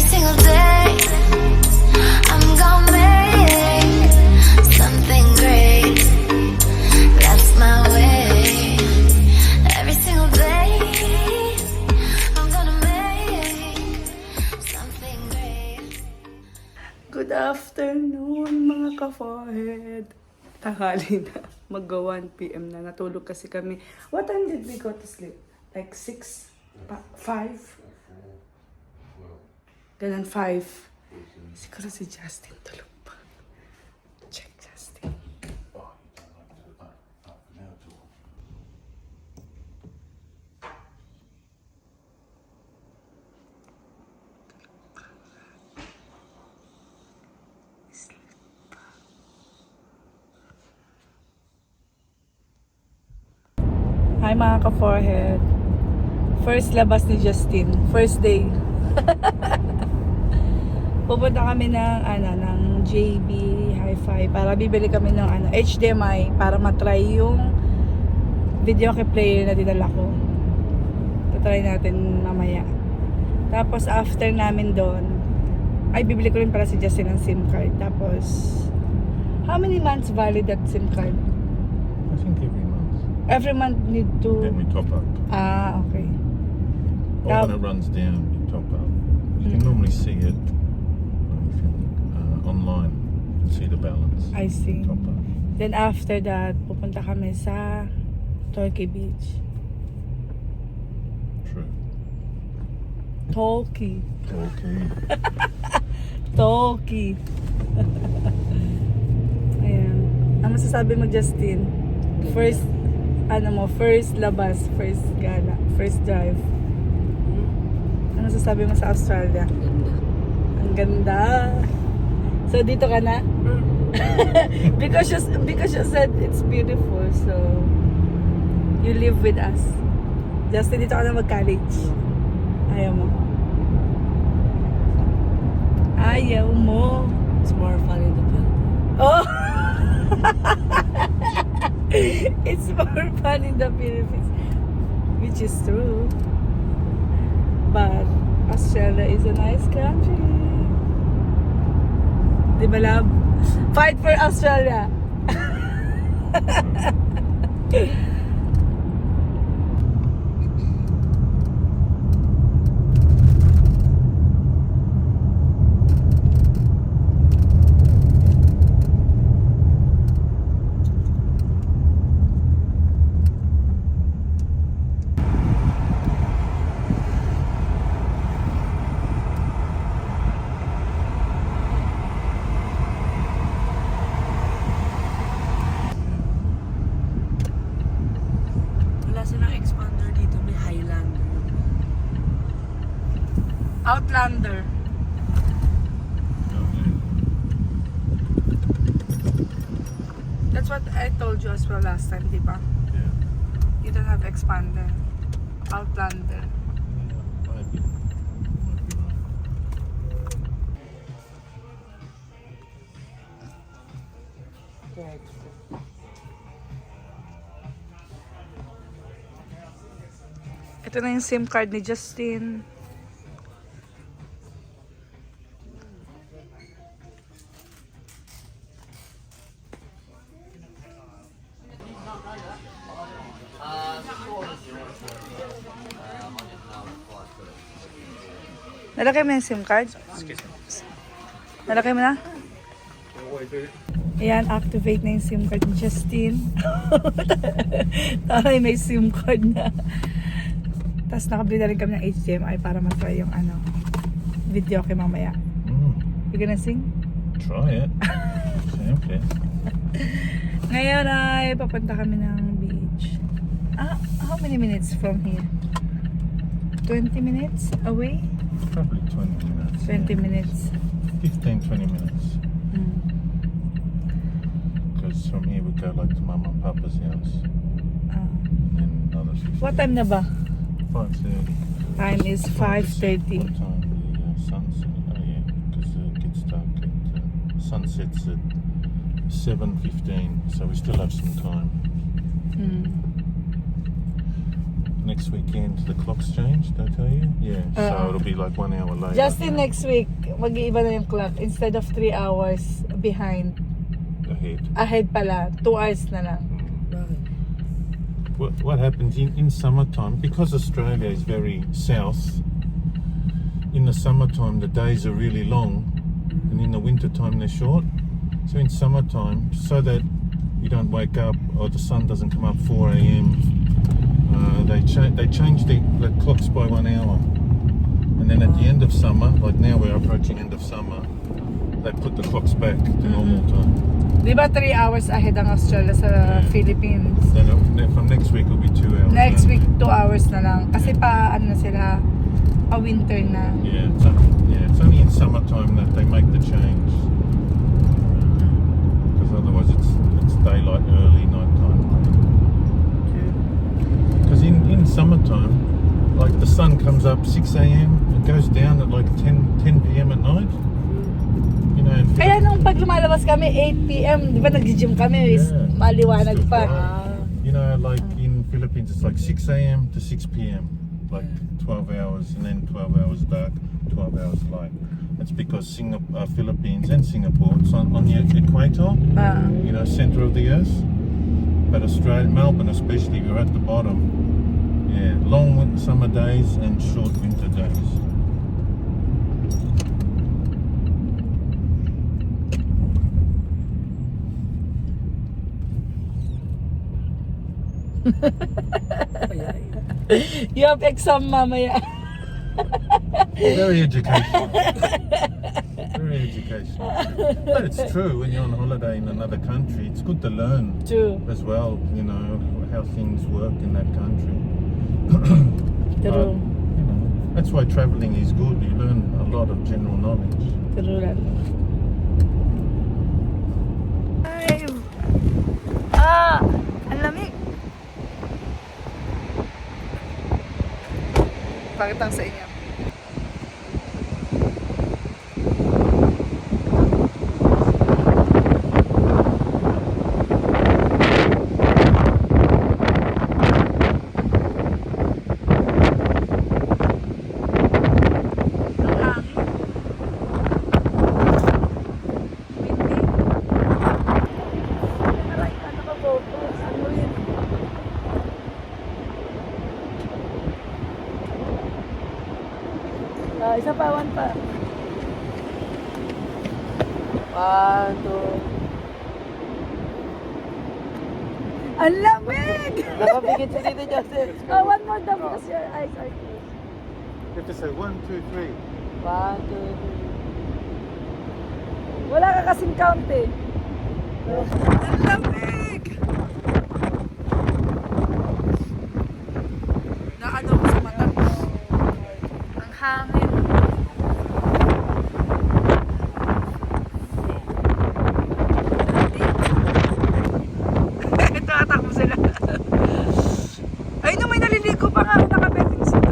single day I'm gonna make something great. That's my way. Every single day I'm gonna make something great. Good afternoon mga ka-forehead. Tanghali na. Mag-go 1 p.m. na. Natulog kasi kami. What time did we go to sleep? Like 6? 5? Ganun 5. Siguro si Justin tulog pa. Check Justin. Hi mga ka-forehead. First labas ni Justin. First day. Pupunta kami ng JB Hi-Fi para bibili kami ng HDMI para matry yung video player na dinala ko. Tatry natin mamaya. Tapos after namin doon, ay bibili ko rin para si Justin ng SIM card. Tapos, how many months valid that SIM card? I think every month. Every month need to... Then we top up. Ah, okay. Or when it runs down, you top up. You can normally see it online. You can see the balance. I see. Top up. Then after that, pupunta kami sa Turkey Beach. True. Turkey. Okay. Turkey. Ayan. Ano masasabi mo, Justin? First labas, first gala, first drive. Ano masasabi mo sa Australia? Ang ganda. So dito ka na? because you said it's beautiful, so you live with us. Justin, dito ka na mag-college. Ayaw mo? Ayaw mo. It's more fun in the Philippines. Oh! It's more fun in the Philippines, which is true. But Australia is a nice country. Di ba, love? Fight for Australia! Wala silang expander dito, may Highlander. Outlander. That's what I told you as well last time, di ba? Yeah. You don't have expander. Outlander. Maybe. Might be right. Ito na yung SIM card ni Justin. Nalagay mo yung SIM card? Nalagay mo na? Ayan, activate na yung SIM card ni Justin. Taray, may SIM card na. Tapos nakabili na rin kami ng HDMI para matry yung video kay mamaya. You gonna sing? Try it. Okay. Ngayon ay papunta kami ng beach. How many minutes from here? 20 minutes away? Probably 20 minutes. 20 minutes. 15-20 minutes. Because from here we go like to Mama and Papa's house. And then another 15. What time na ba? 5:30. Time is 5:30. What time the sunset? Oh yeah, because it gets dark at sunsets at 7:15, so we still have some time. next weekend the clocks change, did I tell you? Yeah, so Uh-uh. it'll be like 1 hour later. Justin, next week, mag-iiba na yung clock. Instead of 3 hours behind, Ahead. ahead pala, 2 hours na lang. Bakit? What happens in summertime, because Australia is very south, in the summertime the days are really long and in the wintertime they're short. So in summertime, so that you don't wake up or the sun doesn't come up 4 a.m, they change the clocks by 1 hour. And then at the end of summer, like now we're approaching end of summer, they put the clocks back to normal time. Di ba 3 hours ahead ang Australia sa Philippines? Then from next week it'll be 2 hours. Next now. week, 2 hours na lang. Kasi pa, ano na sila, winter na. Yeah, it's only in summertime that they make the change. Because otherwise it's daylight early, night time. Because in summertime, like the sun comes up 6 a.m, it goes down at like 10 p.m. at night. You know, in Kaya nung pag lumalabas kami, 8 p.m, di ba nag-gym kami, Yeah. maliwanag Still pa. bright. You know, like in Philippines, it's like 6 a.m. to 6 p.m, like 12 hours, and then 12 hours dark, 12 hours light. That's because Philippines and Singapore, it's on the equator, you know, center of the earth. But Australia, Melbourne especially, we're at the bottom. Yeah, long summer days and short winter days. You have exam mamaya. Very educational. Very educational. But it's true, when you're on holiday in another country, it's good to learn True. as well, you know, how things work in that country. True. You know, that's why traveling is good. You learn a lot of general knowledge. True lang. Ay! Ang lamig! Pakitang sa inyo. Isa pa, one pa. 1, 2. Ang lamig! Nakapikit siya dito, Justin. One more time because your eyes are closed. You have to say 1, 2, 3. 1, 2, 3. Wala ka kasing count eh. Ang lamig! Naano ko sa mata ko. Ang hangin. Ito atakbo sila. Ay no, may naliligo pa nga ako nakabeting sila.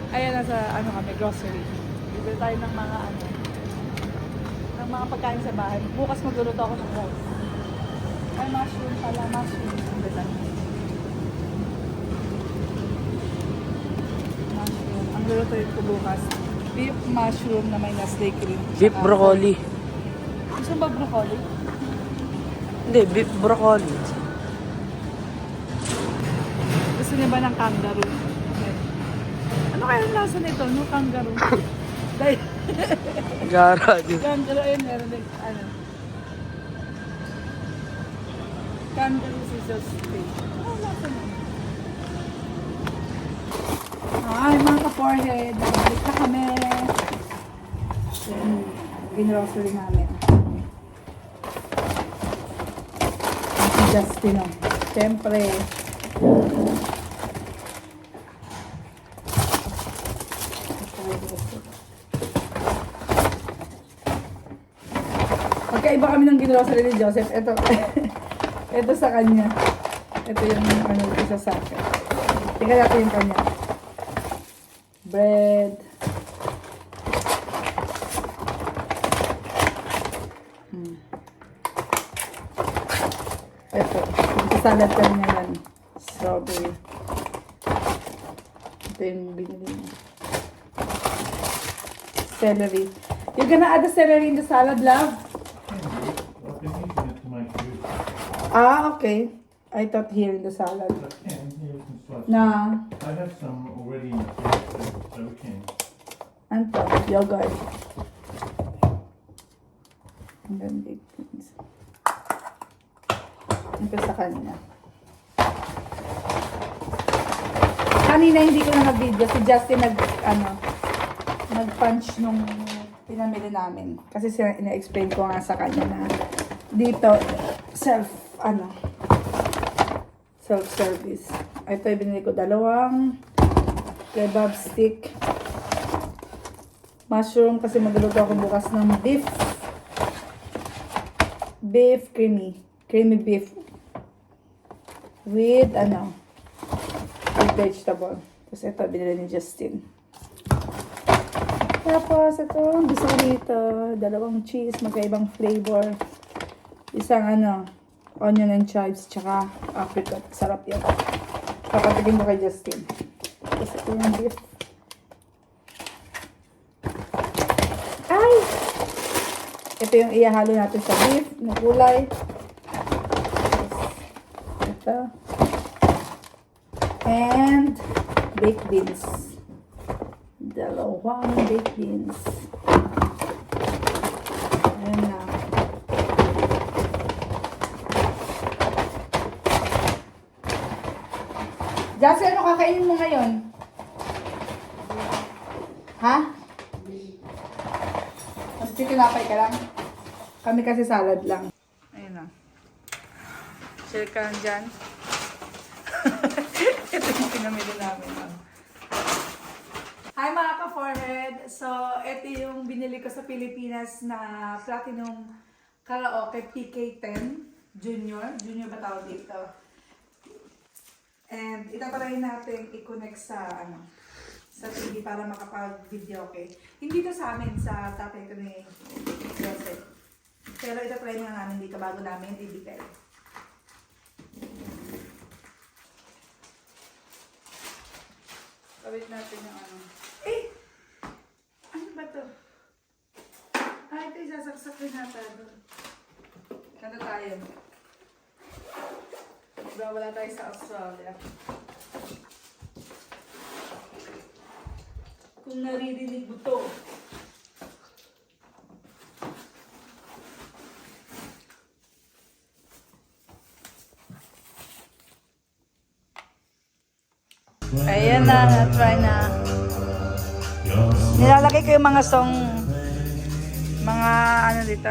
Ayan, nasa ano kami, grocery. Bibili tayo ng mga ano, ng mga pagkain sa bahay. Bukas magluluto ako ng rice. Ay, mushroom pala, mushroom. Bibili tayo. Mushroom. Ang lulutuin ko bukas, beef mushroom na may Nestle cream. Beef Saka- broccoli. Gusto mo ba broccoli? Hindi, beef broccoli. Gusto niya ba ng kangaroo? Ano kaya ang lasa nito? No kangaroo. Dahil, Gara din. kangaroo ayun, meron din, ano. Kangaroo scissors steak. Ano ang lasa nito? Ay, mga ka-forehead. Balik na kami. Then, ginrocery namin. Si Justin, oh. Siyempre. Magkaiba kami ng grocery ni Joseph. Ito, ito sa kanya. Ito yung ano, isa sa akin. Tingnan natin yung kanya. Bread. Ito. Yung salad ka niya yan. Strawberry. Ito yung binili niya. Celery. You're gonna add the celery in the salad, love? I've been using it to make food. Ah, okay. I thought here in the salad. I can, here we can slice. Na, I have some already in the fridge, so we can. anto, yogurt. And then baked beans. Ito sa kanya. Kanina hindi ko na nag-video. Si Justin nag-punch nung pinamili namin. Kasi ina-explain ko nga sa kanya na dito, self-service. Ito yung binili ko, 2 kebab stick. Mushroom kasi magluluto ako bukas ng beef creamy beef with with vegetable. Tapos ito binili ni Justin. Tapos ito gusto ko dito, 2 cheese, magkaibang flavor. Isang onion and chives, tsaka apricot. Sarap yan. Papatigin ko kay Justin. Tapos ito yung beef. Ay! Ito yung ihahalo natin sa beef na kulay. Ito. And baked beans. 2 baked beans. Ayan na. Jassy, ano kakainin mo ngayon? Ha? Mas tinapay ka lang? Kami kasi salad lang. Ayun na. Share ka lang dyan. Ito yung pinamili namin. Hi mga ka-forehead! So, ito yung binili ko sa Pilipinas na Platinum Karaoke PK10 Junior. Junior ba tawag dito? And itatry natin i-connect sa TV para makapag-video, okay? Hindi to sa amin, sa tatay ko ni Joseph. Pero itatry nga namin dito bago namin i-depel. Kawit natin yung Eh! Ano ba to? Ito isasaksak rin natin. Kanta tayo. Wala tayo sa Australia. Kung naririnig mo to. Ayan na, na-try na. Nilalagay ko yung mga song, mga dito,